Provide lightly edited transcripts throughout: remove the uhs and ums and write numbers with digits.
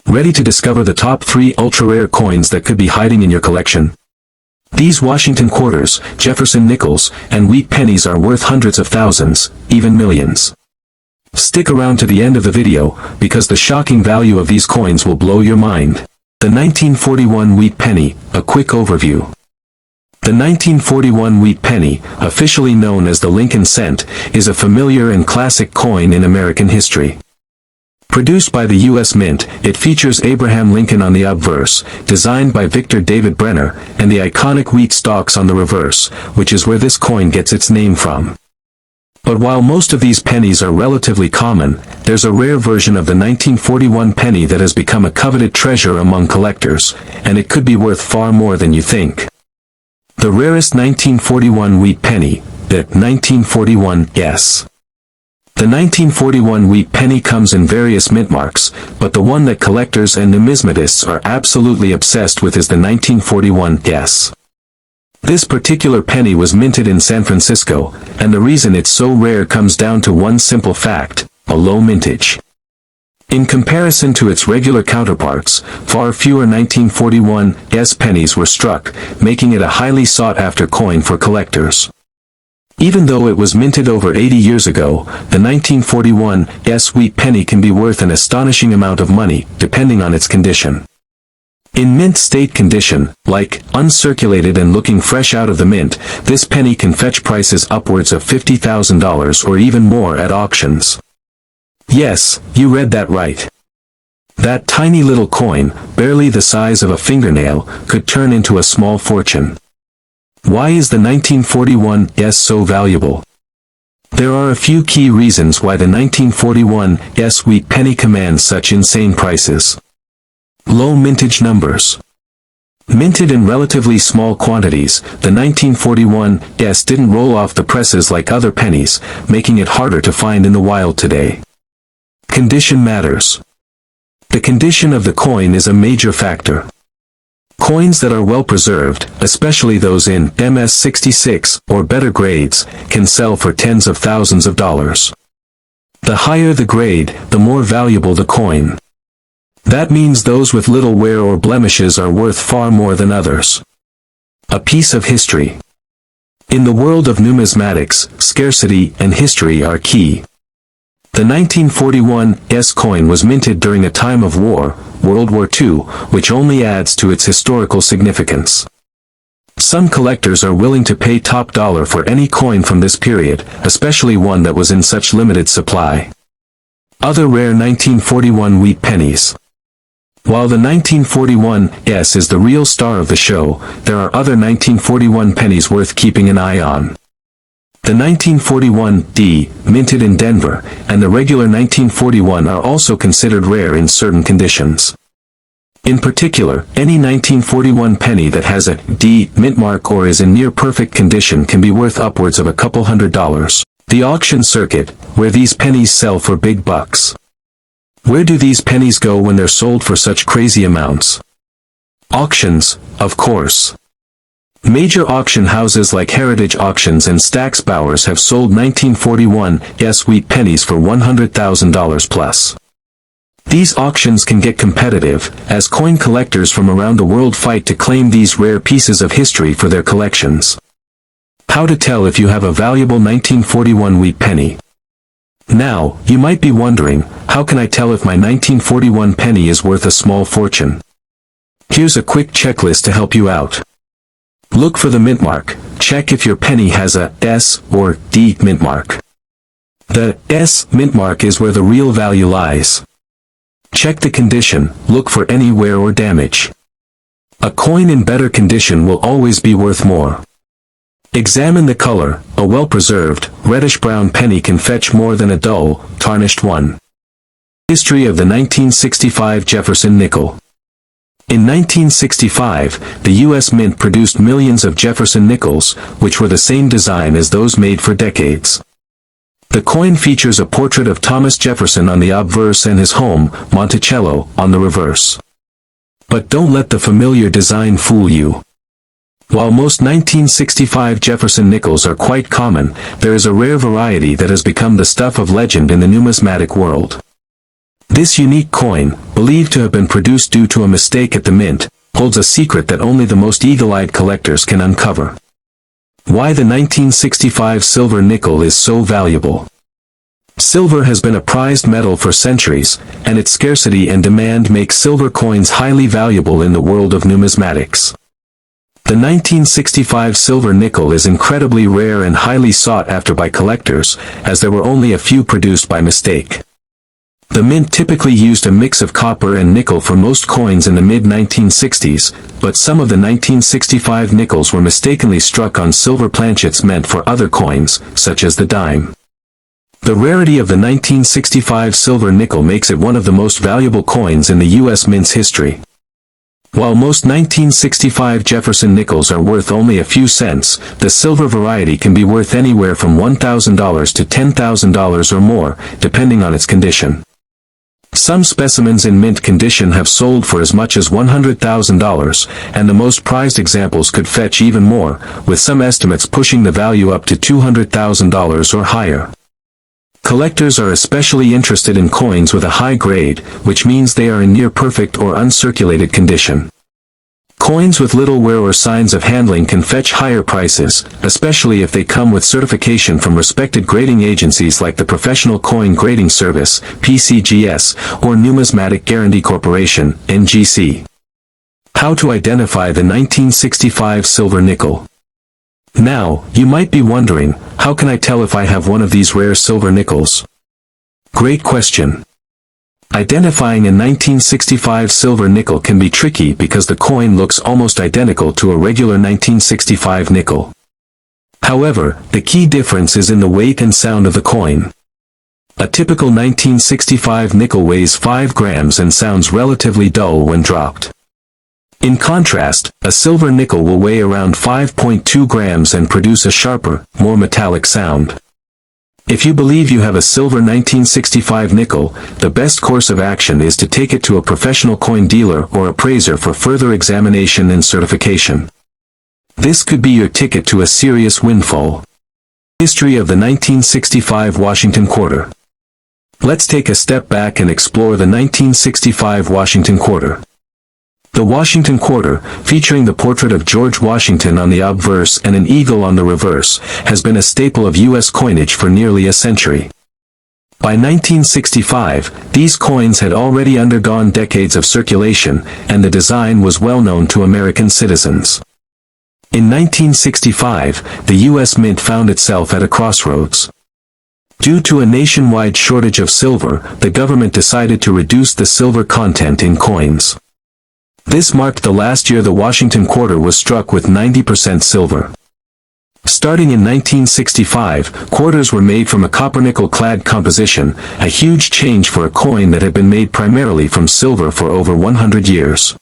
Ready to discover the top 3 ultra-rare coins that could be hiding in your collection? These Washington quarters, Jefferson nickels, and wheat pennies are worth hundreds of thousands, even millions. Stick around to the end of the video, because the shocking value of these coins will blow your mind. The 1941 wheat penny, a quick overview. The 1941 wheat penny, officially known as the Lincoln cent, is a familiar and classic coin in American history. Produced by the U.S. Mint, it features Abraham Lincoln on the obverse, designed by Victor David Brenner, and the iconic wheat stalks on the reverse, which is where this coin gets its name from. But while most of these pennies are relatively common, there's a rare version of the 1941 penny that has become a coveted treasure among collectors, and it could be worth far more than you think. The rarest 1941 wheat penny, the 1941 S. The 1941 wheat penny comes in various mint marks, but the one that collectors and numismatists are absolutely obsessed with is the 1941 S. This particular penny was minted in San Francisco, and the reason it's so rare comes down to one simple fact: a low mintage. In comparison to its regular counterparts, far fewer 1941 S pennies were struck, making it a highly sought-after coin for collectors. Even though it was minted over 80 years ago, the 1941 S wheat penny can be worth an astonishing amount of money, depending on its condition. In mint state condition, like uncirculated and looking fresh out of the mint, this penny can fetch prices upwards of $50,000 or even more at auctions. Yes, you read that right. That tiny little coin, barely the size of a fingernail, could turn into a small fortune. Why is the 1941 S so valuable? There are a few key reasons why the 1941 S wheat penny commands such insane prices. Low mintage numbers. Minted in relatively small quantities, the 1941 S didn't roll off the presses like other pennies, making it harder to find in the wild today. Condition matters. The condition of the coin is a major factor. Coins that are well preserved, especially those in MS-66 or better grades, can sell for tens of thousands of dollars. The higher the grade, the more valuable the coin. That means those with little wear or blemishes are worth far more than others. A piece of history. In the world of numismatics, scarcity and history are key. The 1941 S coin was minted during a time of war, World War II, which only adds to its historical significance. Some collectors are willing to pay top dollar for any coin from this period, especially one that was in such limited supply. Other rare 1941 wheat pennies. While the 1941 S is the real star of the show, there are other 1941 pennies worth keeping an eye on. The 1941 D, minted in Denver, and the regular 1941 are also considered rare in certain conditions. In particular, any 1941 penny that has a D mint mark or is in near perfect condition can be worth upwards of a couple $100. The auction circuit, where these pennies sell for big bucks. Where do these pennies go when they're sold for such crazy amounts? Auctions, of course. Major auction houses like Heritage Auctions and Stack's Bowers have sold 1941 S wheat pennies for $100,000 plus. These auctions can get competitive, as coin collectors from around the world fight to claim these rare pieces of history for their collections. How to tell if you have a valuable 1941 wheat penny? Now, you might be wondering, how can I tell if my 1941 penny is worth a small fortune? Here's a quick checklist to help you out. Look for the mint mark. Check if your penny has a S or D mint mark. The S mint mark is where the real value lies. Check the condition. Look for any wear or damage. A coin in better condition will always be worth more. Examine the color. A well-preserved, reddish-brown penny can fetch more than a dull, tarnished one. History of the 1965 Jefferson nickel. In 1965, the U.S. Mint produced millions of Jefferson nickels, which were the same design as those made for decades. The coin features a portrait of Thomas Jefferson on the obverse and his home, Monticello, on the reverse. But don't let the familiar design fool you. While most 1965 Jefferson nickels are quite common, there is a rare variety that has become the stuff of legend in the numismatic world. This unique coin, believed to have been produced due to a mistake at the mint, holds a secret that only the most eagle-eyed collectors can uncover. Why the 1965 silver nickel is so valuable. Silver has been a prized metal for centuries, and its scarcity and demand make silver coins highly valuable in the world of numismatics. The 1965 silver nickel is incredibly rare and highly sought after by collectors, as there were only a few produced by mistake. The mint typically used a mix of copper and nickel for most coins in the mid-1960s, but some of the 1965 nickels were mistakenly struck on silver planchets meant for other coins, such as the dime. The rarity of the 1965 silver nickel makes it one of the most valuable coins in the U.S. mint's history. While most 1965 Jefferson nickels are worth only a few cents, the silver variety can be worth anywhere from $1,000 to $10,000 or more, depending on its condition. Some specimens in mint condition have sold for as much as $100,000, and the most prized examples could fetch even more, with some estimates pushing the value up to $200,000 or higher. Collectors are especially interested in coins with a high grade, which means they are in near perfect or uncirculated condition. Coins with little wear or signs of handling can fetch higher prices, especially if they come with certification from respected grading agencies like the Professional Coin Grading Service, PCGS, or Numismatic Guarantee Corporation, NGC. How to identify the 1965 silver nickel. Now, you might be wondering, how can I tell if I have one of these rare silver nickels? Great question. Identifying a 1965 silver nickel can be tricky because the coin looks almost identical to a regular 1965 nickel. However, the key difference is in the weight and sound of the coin. A typical 1965 nickel weighs 5 grams and sounds relatively dull when dropped. In contrast, a silver nickel will weigh around 5.2 grams and produce a sharper, more metallic sound. If you believe you have a silver 1965 nickel, the best course of action is to take it to a professional coin dealer or appraiser for further examination and certification. This could be your ticket to a serious windfall. History of the 1965 Washington Quarter. Let's take a step back and explore the 1965 Washington Quarter. The Washington Quarter, featuring the portrait of George Washington on the obverse and an eagle on the reverse, has been a staple of U.S. coinage for nearly a century. By 1965, these coins had already undergone decades of circulation, and the design was well known to American citizens. In 1965, the U.S. Mint found itself at a crossroads. Due to a nationwide shortage of silver, the government decided to reduce the silver content in coins. This marked the last year the Washington Quarter was struck with 90% silver. Starting in 1965, quarters were made from a copper-nickel-clad composition, a huge change for a coin that had been made primarily from silver for over 100 years.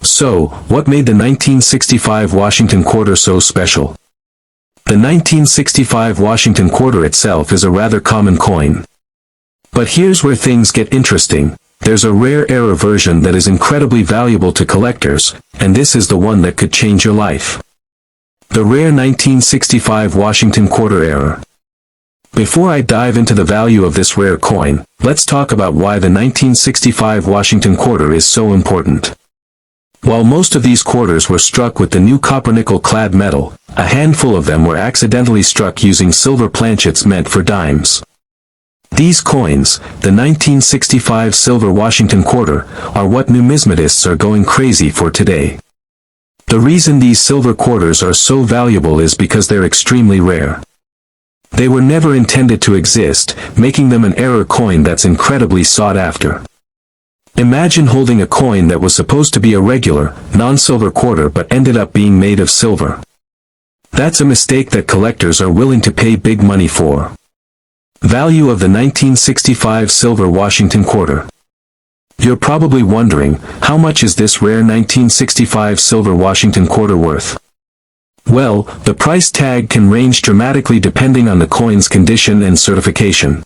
So, what made the 1965 Washington Quarter so special? The 1965 Washington Quarter itself is a rather common coin. But here's where things get interesting. There's a rare error version that is incredibly valuable to collectors, and this is the one that could change your life. The rare 1965 Washington Quarter error. Before I dive into the value of this rare coin, let's talk about why the 1965 Washington Quarter is so important. While most of these quarters were struck with the new copper-nickel-clad metal, a handful of them were accidentally struck using silver planchets meant for dimes. These coins, the 1965 silver Washington Quarter, are what numismatists are going crazy for today. The reason these silver quarters are so valuable is because they're extremely rare. They were never intended to exist, making them an error coin that's incredibly sought after. Imagine holding a coin that was supposed to be a regular, non-silver quarter but ended up being made of silver. That's a mistake that collectors are willing to pay big money for. Value of the 1965 silver Washington Quarter. You're probably wondering, how much is this rare 1965 silver Washington Quarter worth? Well, the price tag can range dramatically depending on the coin's condition and certification.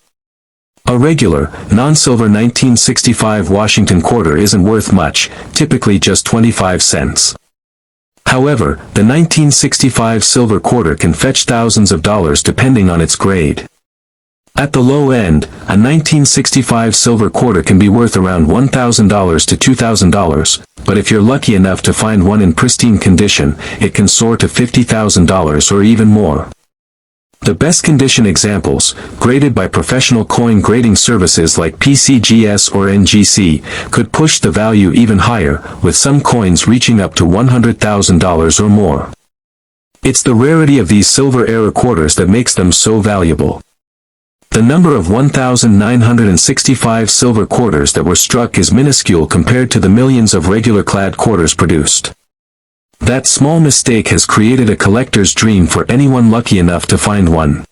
A regular, non-silver 1965 Washington Quarter isn't worth much, typically just 25 cents. However, the 1965 silver quarter can fetch thousands of dollars depending on its grade. At the low end, a 1965 silver quarter can be worth around $1,000 to $2,000, but if you're lucky enough to find one in pristine condition, it can soar to $50,000 or even more. The best condition examples, graded by professional coin grading services like PCGS or NGC, could push the value even higher, with some coins reaching up to $100,000 or more. It's the rarity of these silver era quarters that makes them so valuable. The number of 1,965 silver quarters that were struck is minuscule compared to the millions of regular clad quarters produced. That small mistake has created a collector's dream for anyone lucky enough to find one.